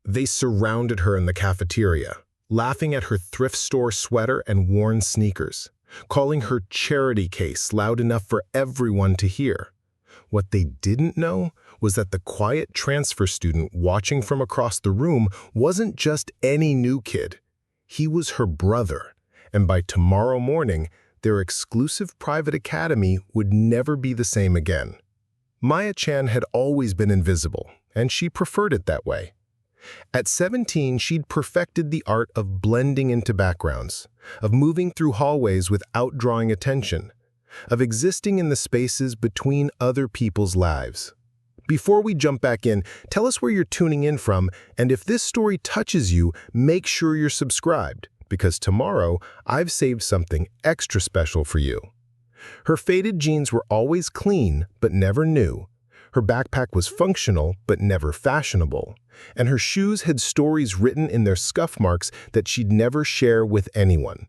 They surrounded her in the cafeteria, laughing at her thrift store sweater and worn sneakers, calling her charity case loud enough for everyone to hear. What they didn't know was that the quiet transfer student watching from across the room wasn't just any new kid. He was her brother, and by tomorrow morning, their exclusive private academy would never be the same again. Maya Chen had always been invisible, and she preferred it that way. At 17, she'd perfected the art of blending into backgrounds, of moving through hallways without drawing attention, of existing in the spaces between other people's lives. Before we jump back in, tell us where you're tuning in from, and if this story touches you, make sure you're subscribed, because tomorrow I've saved something extra special for you. Her faded jeans were always clean, but never new. Her backpack was functional, but never fashionable. And her shoes had stories written in their scuff marks that she'd never share with anyone.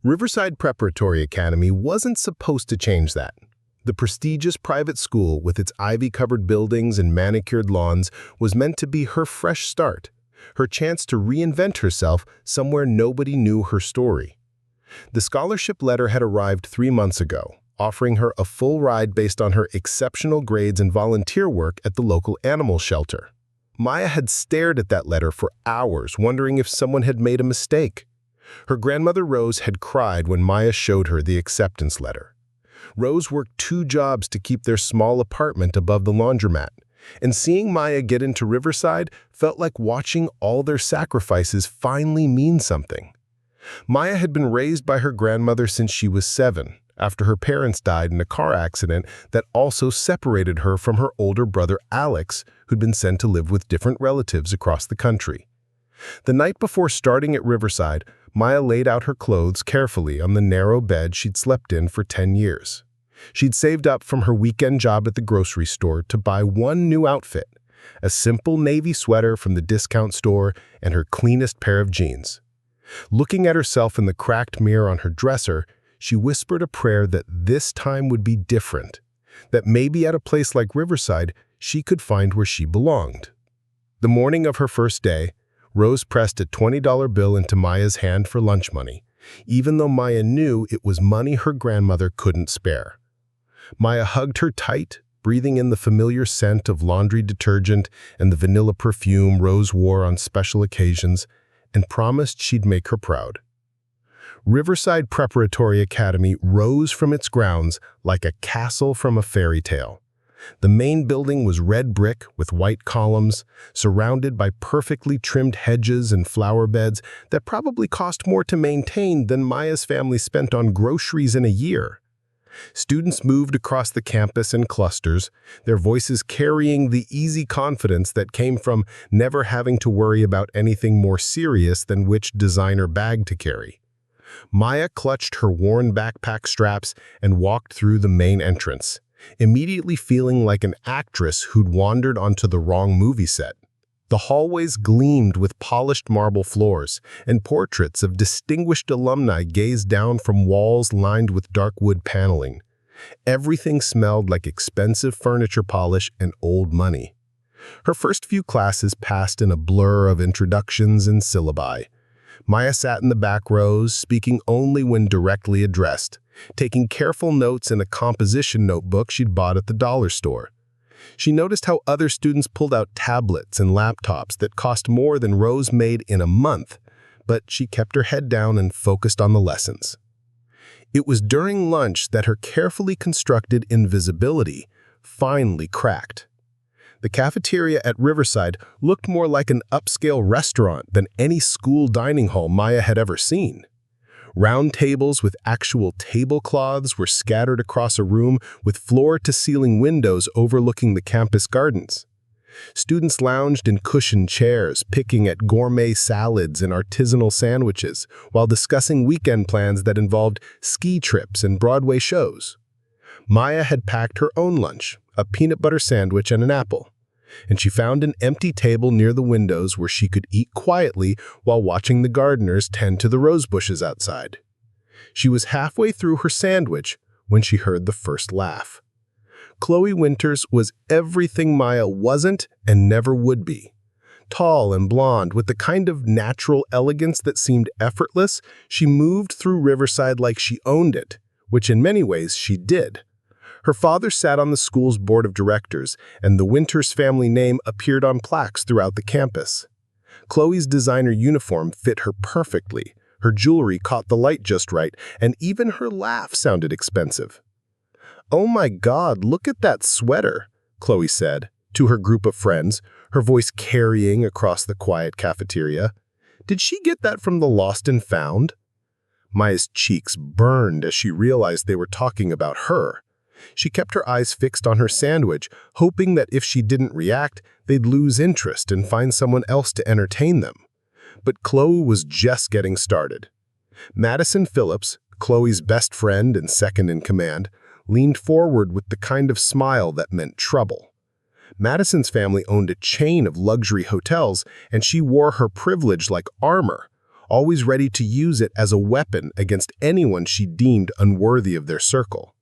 Riverside Preparatory Academy wasn't supposed to change that. The prestigious private school with its ivy-covered buildings and manicured lawns was meant to be her fresh start, her chance to reinvent herself somewhere nobody knew her story. The scholarship letter had arrived 3 months ago, offering her a full ride based on her exceptional grades and volunteer work at the local animal shelter. Maya had stared at that letter for hours, wondering if someone had made a mistake. Her grandmother Rose had cried when Maya showed her the acceptance letter. Rose worked 2 jobs to keep their small apartment above the laundromat, and seeing Maya get into Riverside felt like watching all their sacrifices finally mean something. Maya had been raised by her grandmother since she was 7, after her parents died in a car accident that also separated her from her older brother Alex, who'd been sent to live with different relatives across the country. The night before starting at Riverside, Maya laid out her clothes carefully on the narrow bed she'd slept in for 10 years. She'd saved up from her weekend job at the grocery store to buy one new outfit, a simple navy sweater from the discount store and her cleanest pair of jeans. Looking at herself in the cracked mirror on her dresser, she whispered a prayer that this time would be different, that maybe at a place like Riverside, she could find where she belonged. The morning of her first day, Rose pressed a $20 bill into Maya's hand for lunch money, even though Maya knew it was money her grandmother couldn't spare. Maya hugged her tight, breathing in the familiar scent of laundry detergent and the vanilla perfume Rose wore on special occasions, and promised she'd make her proud. Riverside Preparatory Academy rose from its grounds like a castle from a fairy tale. The main building was red brick with white columns, surrounded by perfectly trimmed hedges and flower beds that probably cost more to maintain than Maya's family spent on groceries in a year. Students moved across the campus in clusters, their voices carrying the easy confidence that came from never having to worry about anything more serious than which designer bag to carry. Maya clutched her worn backpack straps and walked through the main entrance, immediately feeling like an actress who'd wandered onto the wrong movie set. The hallways gleamed with polished marble floors, and portraits of distinguished alumni gazed down from walls lined with dark wood paneling. Everything smelled like expensive furniture polish and old money. Her first few classes passed in a blur of introductions and syllabi. Maya sat in the back rows, speaking only when directly addressed, taking careful notes in a composition notebook she'd bought at the dollar store. She noticed how other students pulled out tablets and laptops that cost more than Rose made in a month, but she kept her head down and focused on the lessons. It was during lunch that her carefully constructed invisibility finally cracked. The cafeteria at Riverside looked more like an upscale restaurant than any school dining hall Maya had ever seen. Round tables with actual tablecloths were scattered across a room with floor-to-ceiling windows overlooking the campus gardens. Students lounged in cushioned chairs, picking at gourmet salads and artisanal sandwiches, while discussing weekend plans that involved ski trips and Broadway shows. Maya had packed her own lunch, a peanut butter sandwich and an apple, and she found an empty table near the windows where she could eat quietly while watching the gardeners tend to the rose bushes outside. She was halfway through her sandwich when she heard the first laugh. Chloe Winters was everything Maya wasn't and never would be. Tall and blonde, with the kind of natural elegance that seemed effortless, she moved through Riverside like she owned it, which in many ways she did. Her father sat on the school's board of directors, and the Winters family name appeared on plaques throughout the campus. Chloe's designer uniform fit her perfectly, her jewelry caught the light just right, and even her laugh sounded expensive. "Oh my God, look at that sweater," Chloe said to her group of friends, her voice carrying across the quiet cafeteria. "Did she get that from the Lost and Found?" Maya's cheeks burned as she realized they were talking about her. She kept her eyes fixed on her sandwich, hoping that if she didn't react, they'd lose interest and find someone else to entertain them. But Chloe was just getting started. Madison Phillips, Chloe's best friend and second in command, leaned forward with the kind of smile that meant trouble. Madison's family owned a chain of luxury hotels, and she wore her privilege like armor, always ready to use it as a weapon against anyone she deemed unworthy of their circle.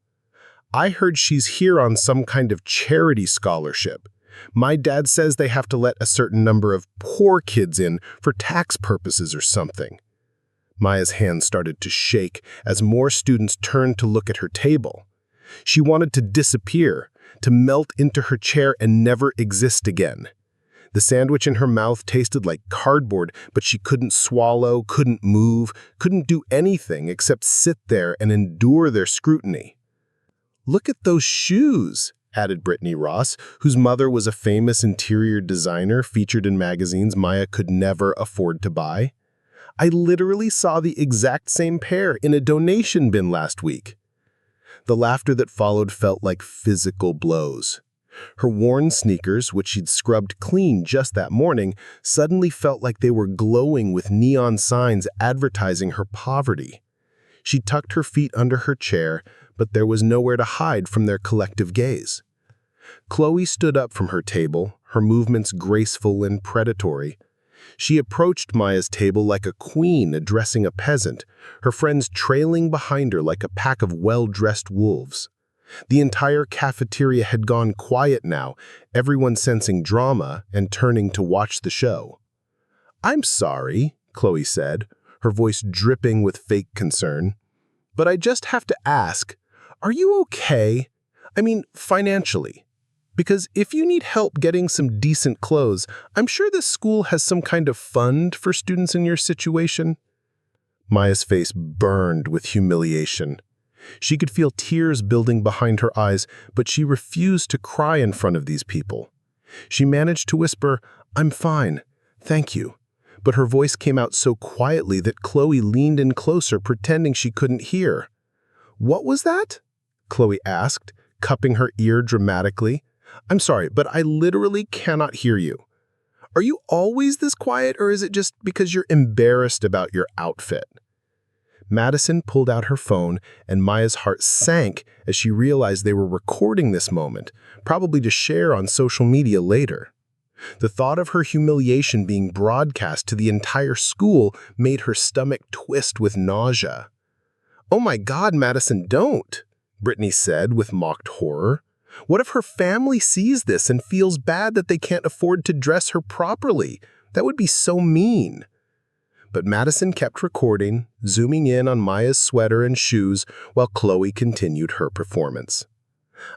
"I heard she's here on some kind of charity scholarship. My dad says they have to let a certain number of poor kids in for tax purposes or something." Maya's hands started to shake as more students turned to look at her table. She wanted to disappear, to melt into her chair and never exist again. The sandwich in her mouth tasted like cardboard, but she couldn't swallow, couldn't move, couldn't do anything except sit there and endure their scrutiny. "Look at those shoes," added Brittany Ross, whose mother was a famous interior designer featured in magazines Maya could never afford to buy. "I literally saw the exact same pair in a donation bin last week." The laughter that followed felt like physical blows. Her worn sneakers, which she'd scrubbed clean just that morning, suddenly felt like they were glowing with neon signs advertising her poverty. She tucked her feet under her chair, but there was nowhere to hide from their collective gaze. Chloe stood up from her table, her movements graceful and predatory. She approached Maya's table like a queen addressing a peasant, her friends trailing behind her like a pack of well-dressed wolves. The entire cafeteria had gone quiet now, everyone sensing drama and turning to watch the show. "I'm sorry," Chloe said, her voice dripping with fake concern, "but I just have to ask, are you okay? I mean, financially. Because if you need help getting some decent clothes, I'm sure this school has some kind of fund for students in your situation." Maya's face burned with humiliation. She could feel tears building behind her eyes, but she refused to cry in front of these people. She managed to whisper, "I'm fine, thank you." But her voice came out so quietly that Chloe leaned in closer, pretending she couldn't hear. "What was that?" Chloe asked, cupping her ear dramatically. "I'm sorry, but I literally cannot hear you. Are you always this quiet, or is it just because you're embarrassed about your outfit?" Madison pulled out her phone, and Maya's heart sank as she realized they were recording this moment, probably to share on social media later. The thought of her humiliation being broadcast to the entire school made her stomach twist with nausea. "Oh my God, Madison, don't," Brittany said with mocked horror. "What if her family sees this and feels bad that they can't afford to dress her properly? That would be so mean." But Madison kept recording, zooming in on Maya's sweater and shoes while Chloe continued her performance.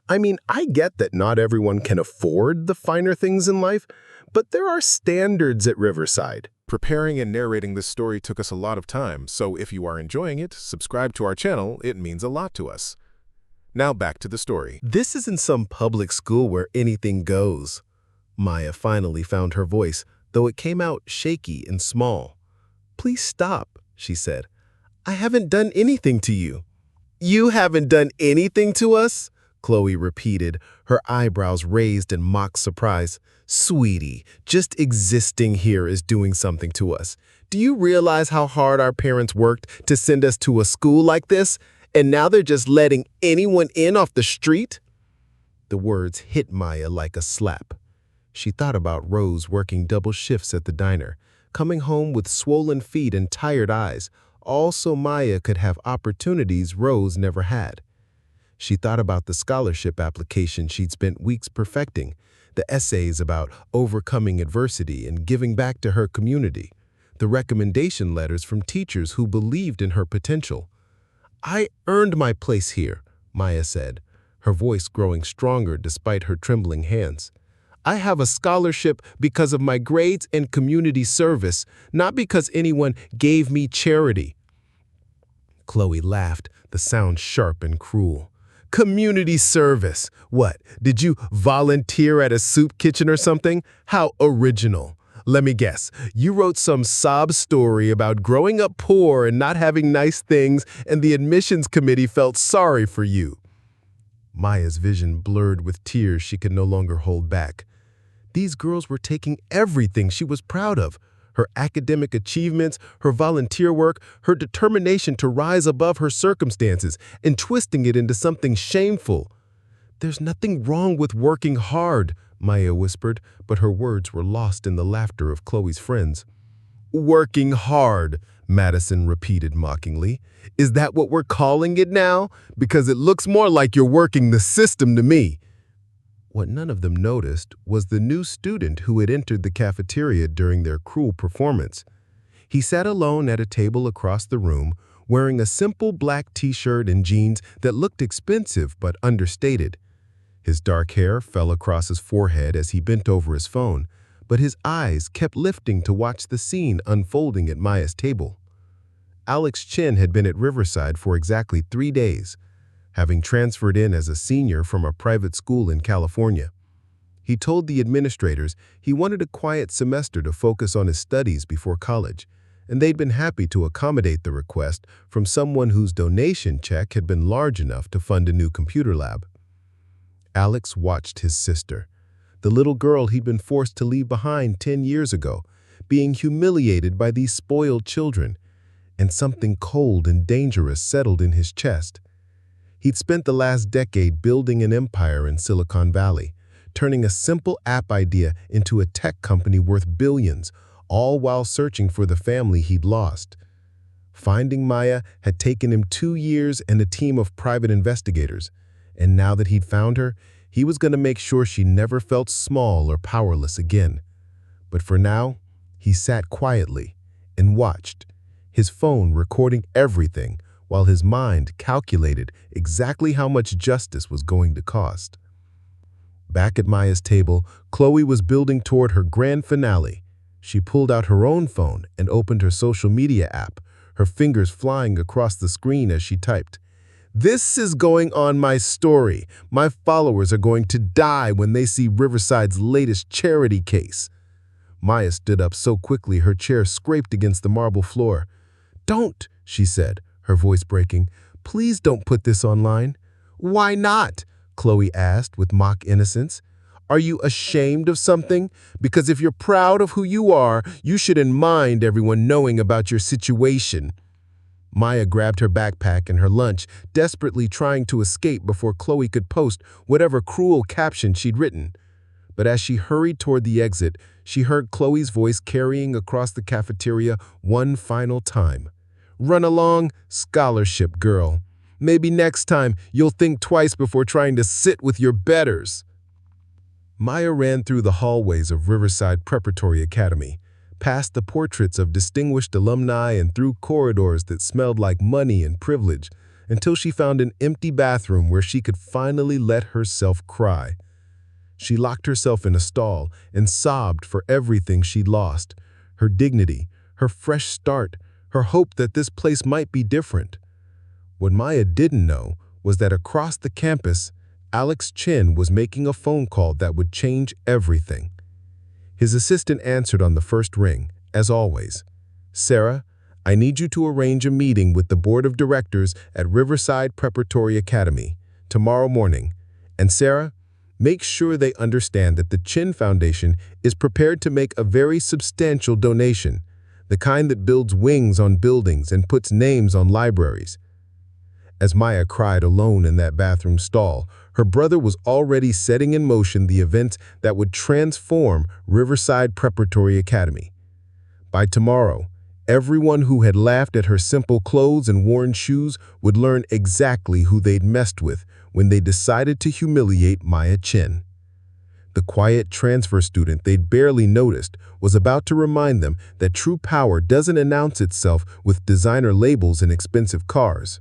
"I mean, I get that not everyone can afford the finer things in life, but there are standards at Riverside." Preparing and narrating this story took us a lot of time, so if you are enjoying it, subscribe to our channel. It means a lot to us. Now back to the story. "This isn't some public school where anything goes." Maya finally found her voice, though it came out shaky and small. "Please stop," she said. "I haven't done anything to you." "You haven't done anything to us?" Chloe repeated, her eyebrows raised in mock surprise. "Sweetie, just existing here is doing something to us. Do you realize how hard our parents worked to send us to a school like this? And now they're just letting anyone in off the street?" The words hit Maya like a slap. She thought about Rose working double shifts at the diner, coming home with swollen feet and tired eyes, all so Maya could have opportunities Rose never had. She thought about the scholarship application she'd spent weeks perfecting, the essays about overcoming adversity and giving back to her community, the recommendation letters from teachers who believed in her potential. "I earned my place here," Maya said, her voice growing stronger despite her trembling hands. "I have a scholarship because of my grades and community service, not because anyone gave me charity." Chloe laughed, the sound sharp and cruel. "Community service? What, did you volunteer at a soup kitchen or something? How original. Let me guess, you wrote some sob story about growing up poor and not having nice things, and the admissions committee felt sorry for you." Maya's vision blurred with tears she could no longer hold back. These girls were taking everything she was proud of, her academic achievements, her volunteer work, her determination to rise above her circumstances, and twisting it into something shameful. "There's nothing wrong with working hard," Maya whispered, but her words were lost in the laughter of Chloe's friends. "Working hard," Madison repeated mockingly. "Is that what we're calling it now? Because it looks more like you're working the system to me." What none of them noticed was the new student who had entered the cafeteria during their cruel performance. He sat alone at a table across the room, wearing a simple black t-shirt and jeans that looked expensive but understated. His dark hair fell across his forehead as he bent over his phone, but his eyes kept lifting to watch the scene unfolding at Maya's table. Chen had been at Riverside for exactly 3 days, having transferred in as a senior from a private school in California. He told the administrators he wanted a quiet semester to focus on his studies before college, and they'd been happy to accommodate the request from someone whose donation check had been large enough to fund a new computer lab. Alex watched his sister, the little girl he'd been forced to leave behind 10 years ago, being humiliated by these spoiled children, and something cold and dangerous settled in his chest. He'd spent the last decade building an empire in Silicon Valley, turning a simple app idea into a tech company worth billions, all while searching for the family he'd lost. Finding Maya had taken him 2 years and a team of private investigators, and now that he'd found her, he was going to make sure she never felt small or powerless again. But for now, he sat quietly and watched, his phone recording everything, while his mind calculated exactly how much justice was going to cost. Back at Maya's table, Chloe was building toward her grand finale. She pulled out her own phone and opened her social media app, her fingers flying across the screen as she typed. "This is going on my story. My followers are going to die when they see Riverside's latest charity case." Maya stood up so quickly her chair scraped against the marble floor. "Don't," she said, her voice breaking. "Please don't put this online." "Why not?" Chloe asked with mock innocence. "Are you ashamed of something? Because if you're proud of who you are, you shouldn't mind everyone knowing about your situation." Maya grabbed her backpack and her lunch, desperately trying to escape before Chloe could post whatever cruel caption she'd written. But as she hurried toward the exit, she heard Chloe's voice carrying across the cafeteria one final time. "Run along, scholarship girl. Maybe next time you'll think twice before trying to sit with your betters." Maya ran through the hallways of Riverside Preparatory Academy, past the portraits of distinguished alumni and through corridors that smelled like money and privilege, until she found an empty bathroom where she could finally let herself cry. She locked herself in a stall and sobbed for everything she'd lost, her dignity, her fresh start, her hope that this place might be different. What Maya didn't know was that across the campus, Chen was making a phone call that would change everything. His assistant answered on the first ring, as always. "Sarah, I need you to arrange a meeting with the board of directors at Riverside Preparatory Academy tomorrow morning. And Sarah, make sure they understand that the Chen Foundation is prepared to make a very substantial donation, the kind that builds wings on buildings and puts names on libraries." As Maya cried alone in that bathroom stall, her brother was already setting in motion the events that would transform Riverside Preparatory Academy. By tomorrow, everyone who had laughed at her simple clothes and worn shoes would learn exactly who they'd messed with when they decided to humiliate Maya Chen. The quiet transfer student they'd barely noticed was about to remind them that true power doesn't announce itself with designer labels and expensive cars.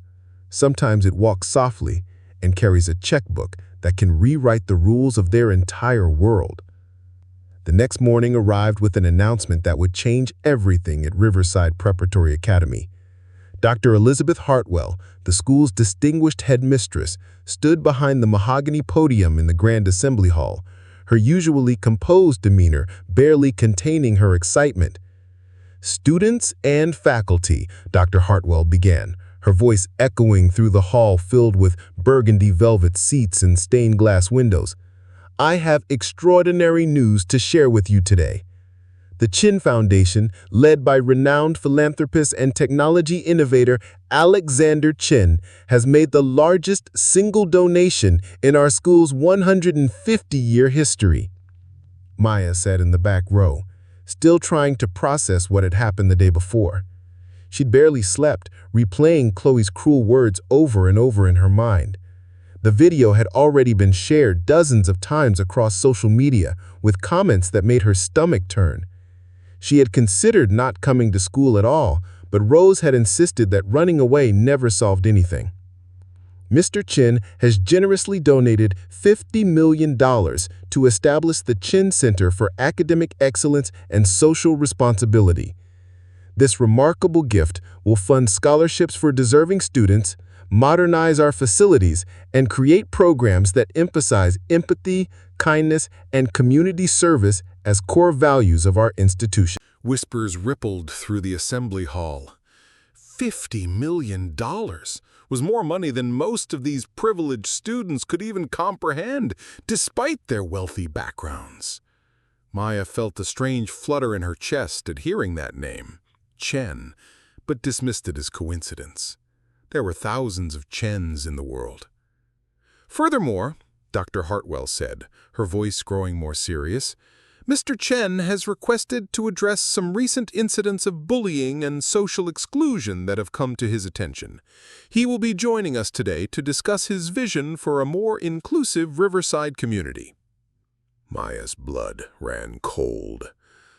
Sometimes it walks softly and carries a checkbook that can rewrite the rules of their entire world. The next morning arrived with an announcement that would change everything at Riverside Preparatory Academy. Dr. Elizabeth Hartwell, the school's distinguished headmistress, stood behind the mahogany podium in the Grand Assembly Hall, her usually composed demeanor barely containing her excitement. "Students and faculty," Dr. Hartwell began, her voice echoing through the hall filled with burgundy velvet seats and stained glass windows. "I have extraordinary news to share with you today. The Chen Foundation, led by renowned philanthropist and technology innovator Alexander Chen, has made the largest single donation in our school's 150-year history." Maya sat in the back row, still trying to process what had happened the day before. She'd barely slept, replaying Chloe's cruel words over and over in her mind. The video had already been shared dozens of times across social media, with comments that made her stomach turn. She had considered not coming to school at all, but Rose had insisted that running away never solved anything. "Mr. Chen has generously donated $50 million to establish the Chen Center for Academic Excellence and Social Responsibility. This remarkable gift will fund scholarships for deserving students, modernize our facilities, and create programs that emphasize empathy, kindness, and community service as core values of our institution." Whispers rippled through the assembly hall. $50 million was more money than most of these privileged students could even comprehend, despite their wealthy backgrounds. Maya felt a strange flutter in her chest at hearing that name, Chen, but dismissed it as coincidence. There were thousands of Chens in the world. "Furthermore," Dr. Hartwell said, her voice growing more serious, "Mr. Chen has requested to address some recent incidents of bullying and social exclusion that have come to his attention. He will be joining us today to discuss his vision for a more inclusive Riverside community." Maya's blood ran cold.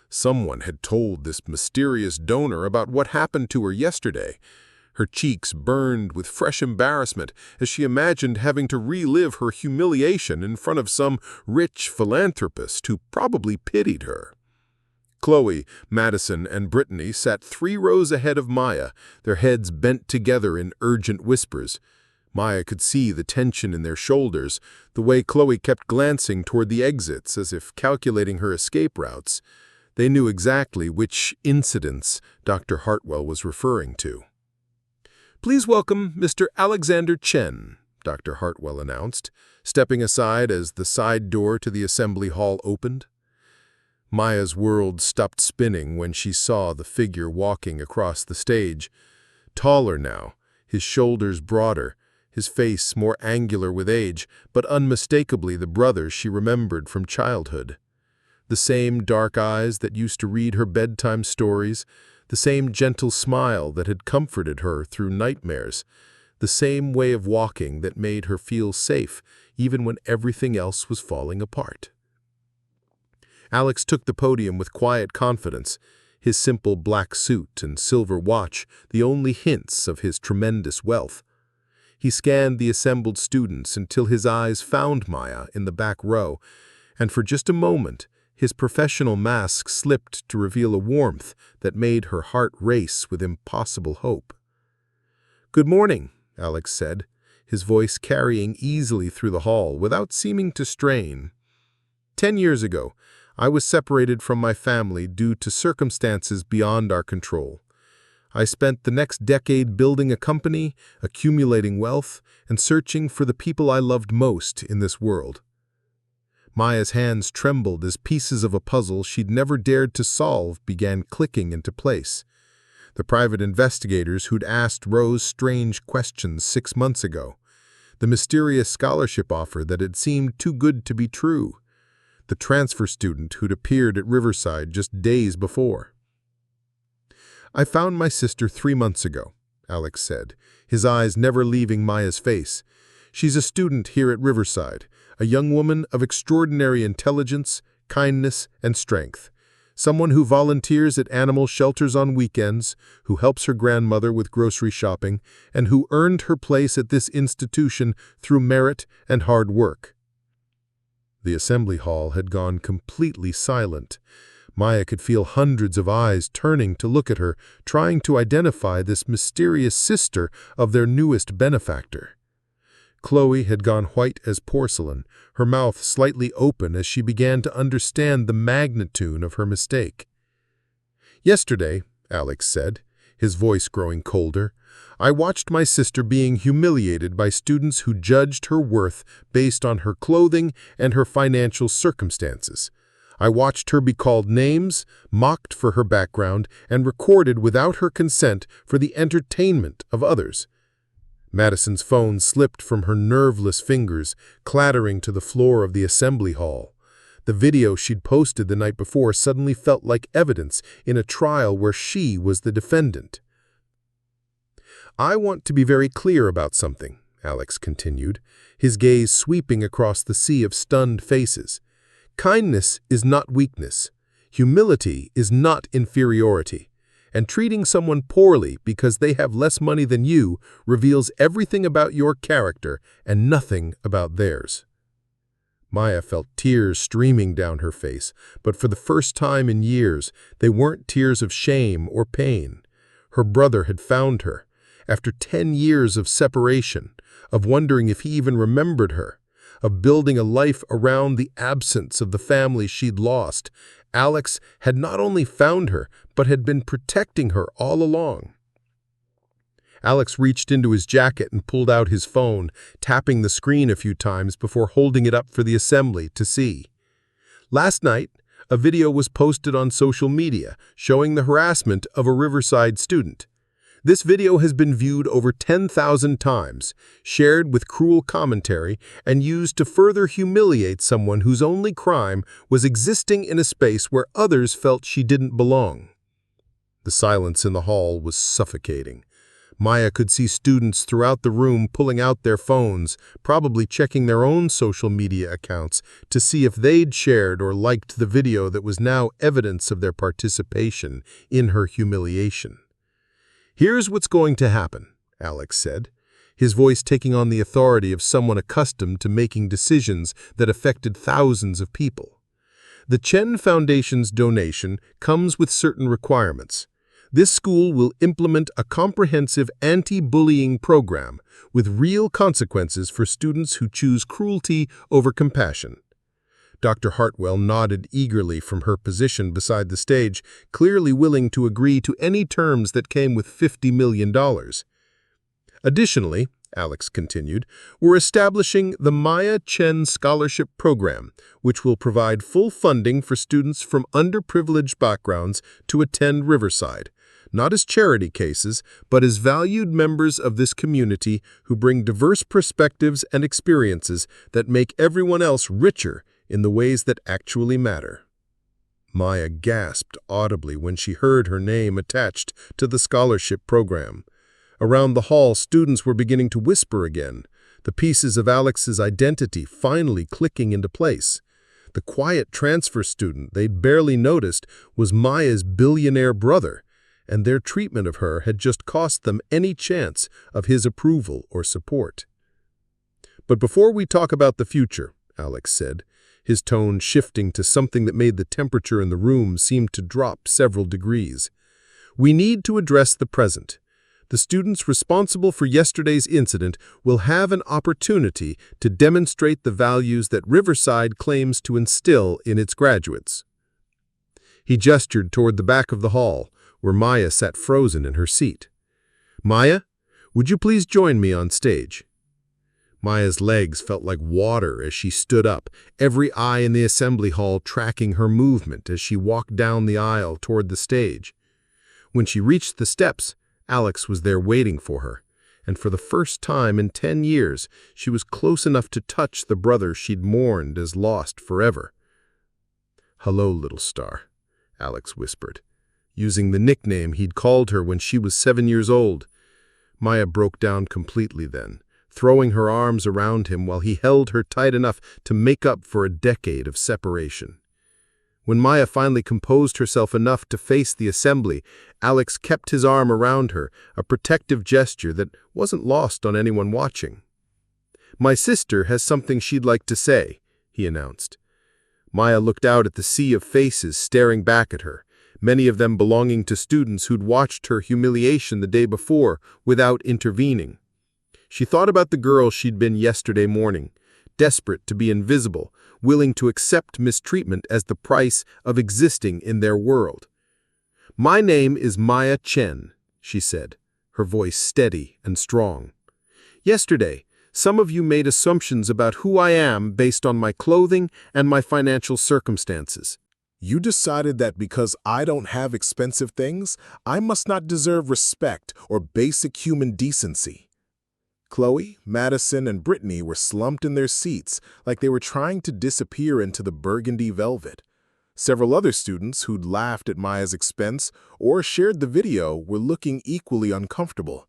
Someone had told this mysterious donor about what happened to her yesterday. Her cheeks burned with fresh embarrassment as she imagined having to relive her humiliation in front of some rich philanthropist who probably pitied her. Chloe, Madison, and Brittany sat 3 rows ahead of Maya, their heads bent together in urgent whispers. Maya could see the tension in their shoulders, the way Chloe kept glancing toward the exits as if calculating her escape routes. They knew exactly which incidents Dr. Hartwell was referring to. "Please welcome Mr. Alexander Chen," Dr. Hartwell announced, stepping aside as the side door to the assembly hall opened. Maya's world stopped spinning when she saw the figure walking across the stage. Taller now, his shoulders broader, his face more angular with age, but unmistakably the brother she remembered from childhood. The same dark eyes that used to read her bedtime stories, the same gentle smile that had comforted her through nightmares, the same way of walking that made her feel safe even when everything else was falling apart. Alex took the podium with quiet confidence, his simple black suit and silver watch the only hints of his tremendous wealth. He scanned the assembled students until his eyes found Maya in the back row, and for just a moment, his professional mask slipped to reveal a warmth that made her heart race with impossible hope. "Good morning," Alex said, his voice carrying easily through the hall without seeming to strain. 10 years ago, I was separated from my family due to circumstances beyond our control. I spent the next decade building a company, accumulating wealth, and searching for the people I loved most in this world. Maya's hands trembled as pieces of a puzzle she'd never dared to solve began clicking into place. The private investigators who'd asked Rose strange questions 6 months ago. The mysterious scholarship offer that had seemed too good to be true. The transfer student who'd appeared at Riverside just days before. "I found my sister 3 months ago," Alex said, his eyes never leaving Maya's face. She's a student here at Riverside, a young woman of extraordinary intelligence, kindness, and strength. Someone who volunteers at animal shelters on weekends, who helps her grandmother with grocery shopping, and who earned her place at this institution through merit and hard work. The assembly hall had gone completely silent. Maya could feel hundreds of eyes turning to look at her, trying to identify this mysterious sister of their newest benefactor. Chloe had gone white as porcelain, her mouth slightly open as she began to understand the magnitude of her mistake. "Yesterday," Alex said, his voice growing colder, "I watched my sister being humiliated by students who judged her worth based on her clothing and her financial circumstances. I watched her be called names, mocked for her background, and recorded without her consent for the entertainment of others." Madison's phone slipped from her nerveless fingers, clattering to the floor of the assembly hall. The video she'd posted the night before suddenly felt like evidence in a trial where she was the defendant. "I want to be very clear about something," Alex continued, his gaze sweeping across the sea of stunned faces. "Kindness is not weakness. Humility is not inferiority. And treating someone poorly because they have less money than you reveals everything about your character and nothing about theirs." Maya felt tears streaming down her face, but for the first time in years, they weren't tears of shame or pain. Her brother had found her. After 10 years of separation, of wondering if he even remembered her, of building a life around the absence of the family she'd lost, Alex had not only found her, but had been protecting her all along. Alex reached into his jacket and pulled out his phone, tapping the screen a few times before holding it up for the assembly to see. Last night, a video was posted on social media showing the harassment of a Riverside student. This video has been viewed over 10,000 times, shared with cruel commentary, and used to further humiliate someone whose only crime was existing in a space where others felt she didn't belong. The silence in the hall was suffocating. Maya could see students throughout the room pulling out their phones, probably checking their own social media accounts to see if they'd shared or liked the video that was now evidence of their participation in her humiliation. "Here's what's going to happen," Alex said, his voice taking on the authority of someone accustomed to making decisions that affected thousands of people. "The Chen Foundation's donation comes with certain requirements. This school will implement a comprehensive anti-bullying program with real consequences for students who choose cruelty over compassion." Dr. Hartwell nodded eagerly from her position beside the stage, clearly willing to agree to any terms that came with $50 million. "Additionally," Alex continued, "we're establishing the Maya Chen Scholarship Program, which will provide full funding for students from underprivileged backgrounds to attend Riverside, not as charity cases, but as valued members of this community who bring diverse perspectives and experiences that make everyone else richer in the ways that actually matter." Maya gasped audibly when she heard her name attached to the scholarship program. Around the hall, students were beginning to whisper again, the pieces of Alex's identity finally clicking into place. The quiet transfer student they'd barely noticed was Maya's billionaire brother, and their treatment of her had just cost them any chance of his approval or support. "But before we talk about the future," Alex said, his tone shifting to something that made the temperature in the room seem to drop several degrees, "we need to address the present. The students responsible for yesterday's incident will have an opportunity to demonstrate the values that Riverside claims to instill in its graduates." He gestured toward the back of the hall, where Maya sat frozen in her seat. "Maya, would you please join me on stage?" Maya's legs felt like water as she stood up, every eye in the assembly hall tracking her movement as she walked down the aisle toward the stage. When she reached the steps, Alex was there waiting for her, and for the first time in 10 years, she was close enough to touch the brother she'd mourned as lost forever. "Hello, little star," Alex whispered, using the nickname he'd called her when she was 7 years old. Maya broke down completely then, throwing her arms around him while he held her tight enough to make up for a decade of separation. When Maya finally composed herself enough to face the assembly, Alex kept his arm around her, a protective gesture that wasn't lost on anyone watching. "My sister has something she'd like to say," he announced. Maya looked out at the sea of faces staring back at her, many of them belonging to students who'd watched her humiliation the day before without intervening. She thought about the girl she'd been yesterday morning, desperate to be invisible, willing to accept mistreatment as the price of existing in their world. "My name is Maya Chen," she said, her voice steady and strong. "Yesterday, some of you made assumptions about who I am based on my clothing and my financial circumstances. You decided that because I don't have expensive things, I must not deserve respect or basic human decency." Chloe, Madison, and Brittany were slumped in their seats like they were trying to disappear into the burgundy velvet. Several other students who'd laughed at Maya's expense or shared the video were looking equally uncomfortable.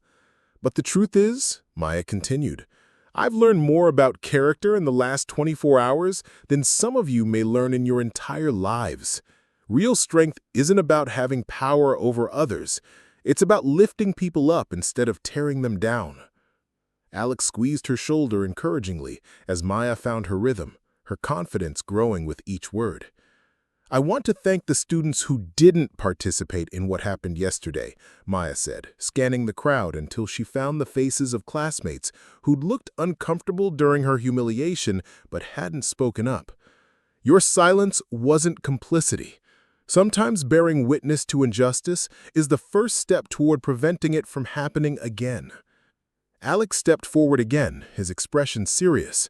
"But the truth is," Maya continued, "I've learned more about character in the last 24 hours than some of you may learn in your entire lives. Real strength isn't about having power over others. It's about lifting people up instead of tearing them down." Alex squeezed her shoulder encouragingly as Maya found her rhythm, her confidence growing with each word. "I want to thank the students who didn't participate in what happened yesterday," Maya said, scanning the crowd until she found the faces of classmates who'd looked uncomfortable during her humiliation but hadn't spoken up. "Your silence wasn't complicity. Sometimes bearing witness to injustice is the first step toward preventing it from happening again." Alex stepped forward again, his expression serious.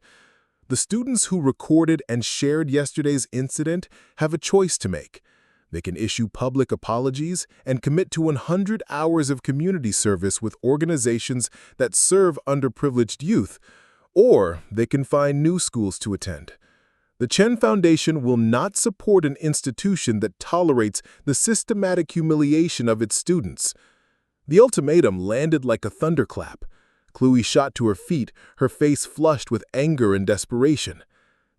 "The students who recorded and shared yesterday's incident have a choice to make. They can issue public apologies and commit to 100 hours of community service with organizations that serve underprivileged youth, or they can find new schools to attend. The Chen Foundation will not support an institution that tolerates the systematic humiliation of its students." The ultimatum landed like a thunderclap. Chloe shot to her feet, her face flushed with anger and desperation.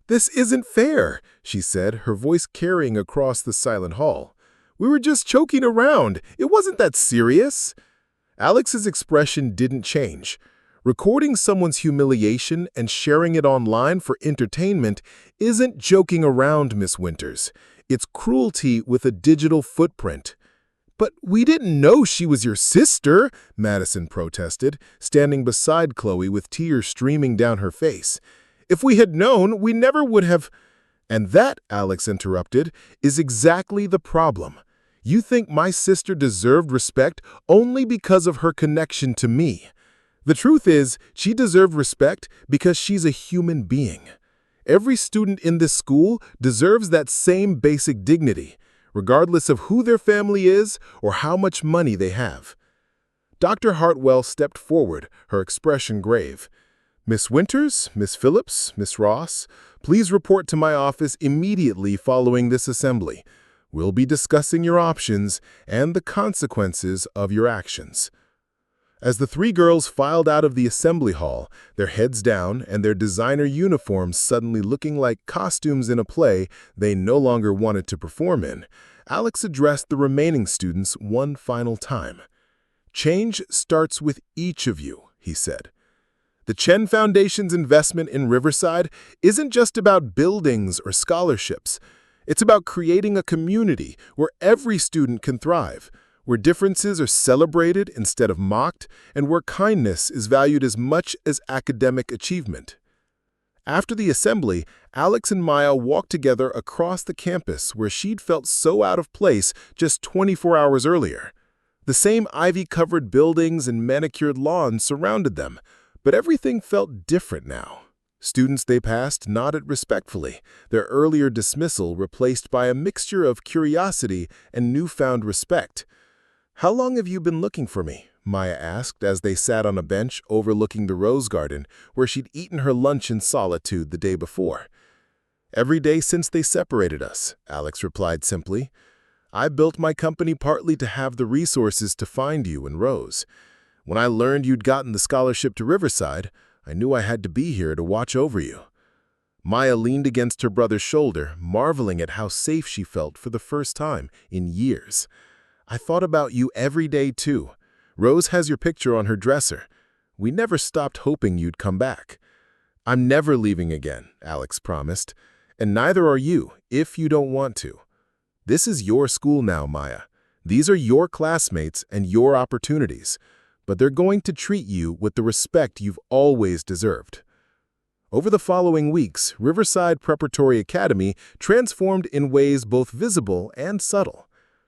"This isn't fair," she said, her voice carrying across the silent hall. "We were just joking around. It wasn't that serious." Alex's expression didn't change. Recording someone's humiliation and sharing it online for entertainment isn't joking around, Miss Winters. It's cruelty with a digital footprint. "But we didn't know she was your sister," Madison protested, standing beside Chloe with tears streaming down her face. "If we had known, we never would have—" "And that," Alex interrupted, "is exactly the problem. You think my sister deserved respect only because of her connection to me. The truth is, she deserved respect because she's a human being. Every student in this school deserves that same basic dignity, regardless of who their family is or how much money they have." Dr. Hartwell stepped forward, her expression grave. "Miss Winters, Miss Phillips, Miss Ross, please report to my office immediately following this assembly. We'll be discussing your options and the consequences of your actions." As the three girls filed out of the assembly hall, their heads down and their designer uniforms suddenly looking like costumes in a play they no longer wanted to perform in, Alex addressed the remaining students one final time. "Change starts with each of you," he said. "The Chen Foundation's investment in Riverside isn't just about buildings or scholarships. It's about creating a community where every student can thrive, where differences are celebrated instead of mocked, and where kindness is valued as much as academic achievement." After the assembly, Alex and Maya walked together across the campus where she'd felt so out of place just 24 hours earlier. The same ivy-covered buildings and manicured lawns surrounded them, but everything felt different now. Students they passed nodded respectfully, their earlier dismissal replaced by a mixture of curiosity and newfound respect. "How long have you been looking for me?" Maya asked as they sat on a bench overlooking the rose garden where she'd eaten her lunch in solitude the day before. "Every day since they separated us," Alex replied simply. "I built my company partly to have the resources to find you and Rose. When I learned you'd gotten the scholarship to Riverside, I knew I had to be here to watch over you." Maya leaned against her brother's shoulder, marveling at how safe she felt for the first time in years. "I thought about you every day, too. Rose has your picture on her dresser. We never stopped hoping you'd come back." "I'm never leaving again," Alex promised. "And neither are you, if you don't want to. This is your school now, Maya. These are your classmates and your opportunities, but they're going to treat you with the respect you've always deserved." Over the following weeks, Riverside Preparatory Academy transformed in ways both visible and subtle.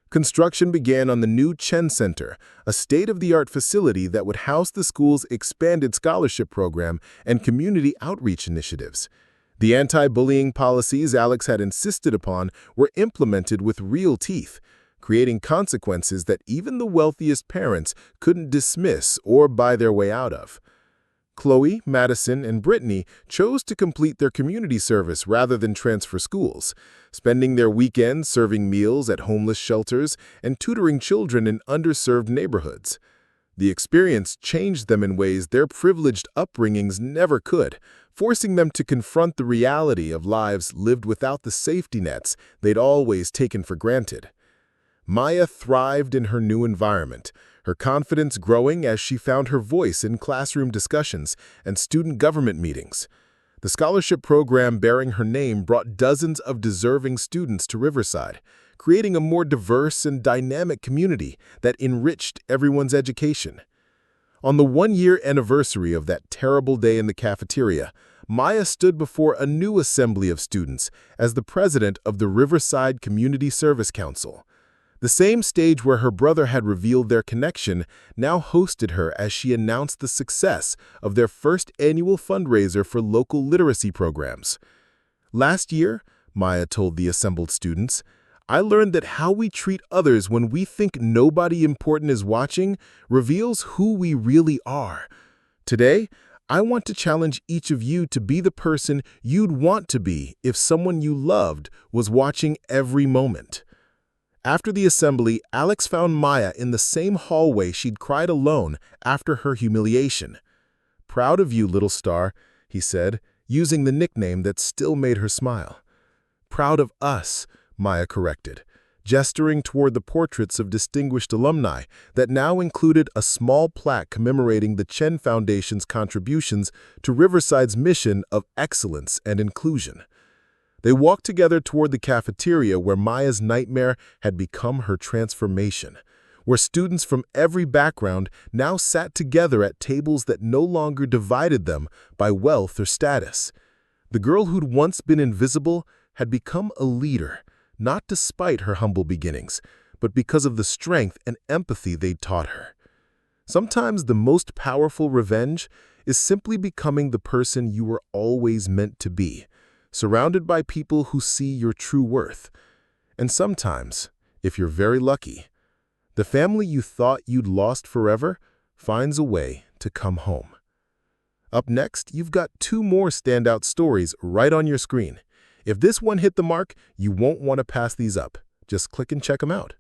Construction began on the new Chen Center, a state-of-the-art facility that would house the school's expanded scholarship program and community outreach initiatives. The anti-bullying policies Alex had insisted upon were implemented with real teeth, creating consequences that even the wealthiest parents couldn't dismiss or buy their way out of. Chloe, Madison, and Brittany chose to complete their community service rather than transfer schools, spending their weekends serving meals at homeless shelters and tutoring children in underserved neighborhoods. The experience changed them in ways their privileged upbringings never could, forcing them to confront the reality of lives lived without the safety nets they'd always taken for granted. Maya thrived in her new environment, her confidence growing as she found her voice in classroom discussions and student government meetings. The scholarship program bearing her name brought dozens of deserving students to Riverside, creating a more diverse and dynamic community that enriched everyone's education. On the one-year anniversary of that terrible day in the cafeteria, Maya stood before a new assembly of students as the president of the Riverside Community Service Council. The same stage where her brother had revealed their connection now hosted her as she announced the success of their first annual fundraiser for local literacy programs. "Last year," Maya told the assembled students, "I learned that how we treat others when we think nobody important is watching reveals who we really are. Today, I want to challenge each of you to be the person you'd want to be if someone you loved was watching every moment." After the assembly, Alex found Maya in the same hallway she'd cried alone after her humiliation. "Proud of you, little star," he said, using the nickname that still made her smile. "Proud of us," Maya corrected, gesturing toward the portraits of distinguished alumni that now included a small plaque commemorating the Chen Foundation's contributions to Riverside's mission of excellence and inclusion. They walked together toward the cafeteria where Maya's nightmare had become her transformation, where students from every background now sat together at tables that no longer divided them by wealth or status. The girl who'd once been invisible had become a leader, not despite her humble beginnings, but because of the strength and empathy they'd taught her. Sometimes the most powerful revenge is simply becoming the person you were always meant to be, surrounded by people who see your true worth. And sometimes, if you're very lucky, the family you thought you'd lost forever finds a way to come home. Up next, you've got two more standout stories right on your screen. If this one hit the mark, you won't want to pass these up. Just click and check them out.